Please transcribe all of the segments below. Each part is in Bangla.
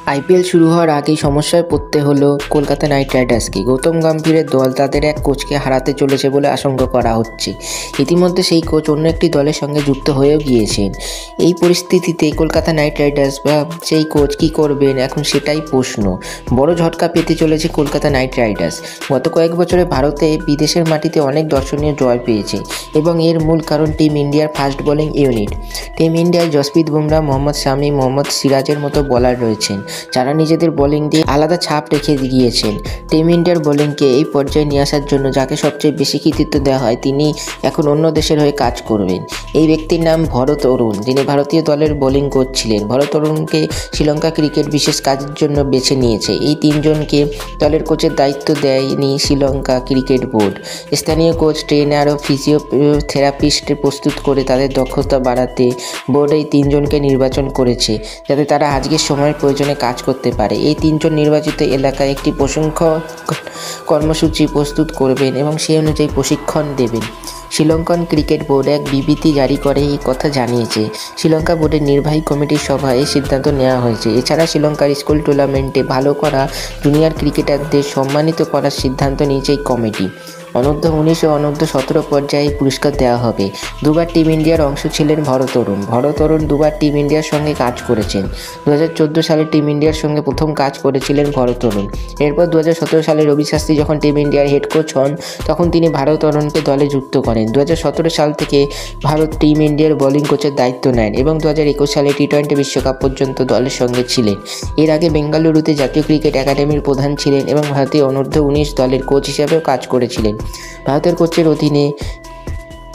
আইপিএল শুরু হওয়ার আগেই সমস্যায় পড়তে হলো কলকাতা নাইট রাইডার্সকে। গৌতম গম্ভীরের দল তাদের এক কোচকে হারাতে চলেছে বলে আশঙ্কা করা হচ্ছে। ইতিমধ্যে সেই কোচ অন্য একটি দলের সঙ্গে যুক্ত হয়েও গিয়েছেন। এই পরিস্থিতিতে কলকাতা নাইট রাইডার্স বা সেই কোচ কী করবেন এখন সেটাই প্রশ্ন। বড় ঝটকা পেতে চলেছে কলকাতা নাইট রাইডার্স। গত কয়েক বছরে ভারতে বিদেশের মাটিতে অনেক দর্শনীয় জয় পেয়েছে এবং এর মূল কারণ টিম ইন্ডিয়ার ফাস্ট বোলিং ইউনিট। টিম ইন্ডিয়ায় জসপ্রীত বুমরাহ, মোহাম্মদ শামি, মোহাম্মদ সিরাজের মতো বোলার রয়েছেন যারা নিজেদের বোলিং দিয়ে আলাদা ছাপ রেখে গিয়েছেন। টিম ইন্ডিয়ার বোলিংকে এই পর্যায়ে নিয়ে আসার জন্য যাকে সবচেয়ে বেশি কৃতিত্ব দেওয়া হয় তিনি এখন অন্য দেশের হয়ে কাজ করবেন। এই ব্যক্তির নাম ভরত অরুণ, যিনি ভারতীয় দলের বোলিং কোচ ছিলেন। ভরত অরুণকে শ্রীলঙ্কা ক্রিকেট বিশেষ কাজের জন্য বেছে নিয়েছে। এই তিনজনকে দলের কোচের দায়িত্ব দেয়নি শ্রীলঙ্কা ক্রিকেট বোর্ড। স্থানীয় কোচ, ট্রেনার ও ফিজিওথেরাপিস্ট প্রস্তুত করে তাদের দক্ষতা বাড়াতে বোর্ড এই তিনজনকে নির্বাচন করেছে যাতে তারা আজকের সময়ের প্রয়োজনে কাজ করতে পারে। এই তিনজন নির্বাচিত এলাকায় একটি প্রশিক্ষণ কর্মসূচি প্রস্তুত করবেন এবং সেই অনুযায়ী প্রশিক্ষণ দেবেন। শ্রীলঙ্কান ক্রিকেট বোর্ড এক বিবৃতি জারি করে এই কথা জানিয়েছে। শ্রীলঙ্কা বোর্ডের নির্বাহী কমিটির সভায় এই সিদ্ধান্ত নেওয়া হয়েছে। এছাড়া শ্রীলঙ্কার স্কুল টুর্নামেন্টে ভালো করা জুনিয়র ক্রিকেটারদের সম্মানিত করার সিদ্ধান্ত নিয়েছে এই কমিটি। অনূর্ধ্ব 19 ও অনূর্ধ্ব 17 পর্যায়ে পুরস্কার দেওয়া হবে। দুবার টিম ইন্ডিয়ার অংশ ছিলেন ভরত অরুণ। ভরত অরুণ দুবার টিম ইন্ডিয়ার সঙ্গে কাজ করেছেন। 2014 সালে টিম ইন্ডিয়ার সঙ্গে প্রথম কাজ করেছিলেন ভরত অরুণ। এরপর 2017 সালে রবি শাস্ত্রী যখন টিম ইন্ডিয়ার হেড কোচ হন তখন তিনি ভরত অরুণকে দলে যুক্ত করেন। 2017 সাল থেকে ভারত টিম ইন্ডিয়ার বোলিং কোচের দায়িত্ব নেন এবং 2021 সালে টি-20 বিশ্বকাপ পর্যন্ত দলের সঙ্গে ছিলেন। এর আগে বেঙ্গালুরুতে জাতীয় ক্রিকেট একাডেমির প্রধান ছিলেন এবং ভারতীয় অনূর্ধ্ব 19 দলের কোচ হিসেবেও কাজ করেছিলেন। ভারতের কোচের অধীনে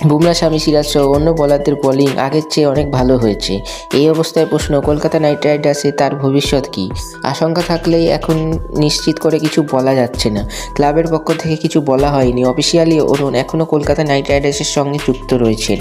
বুমরাহ, শামি, সিরাজ সহ অন্য বোলারদের বোলিং আগের চেয়ে অনেক ভালো হয়েছে। এই অবস্থায় প্রশ্ন, কলকাতা নাইট রাইডার্সে তার ভবিষ্যৎ কী? আশঙ্কা থাকলেই এখন নিশ্চিত করে কিছু বলা যাচ্ছে না। ক্লাবের পক্ষ থেকে কিছু বলা হয়নি। অফিসিয়ালি অরুণ এখনও কলকাতা নাইট রাইডার্সের সঙ্গে যুক্ত রয়েছেন।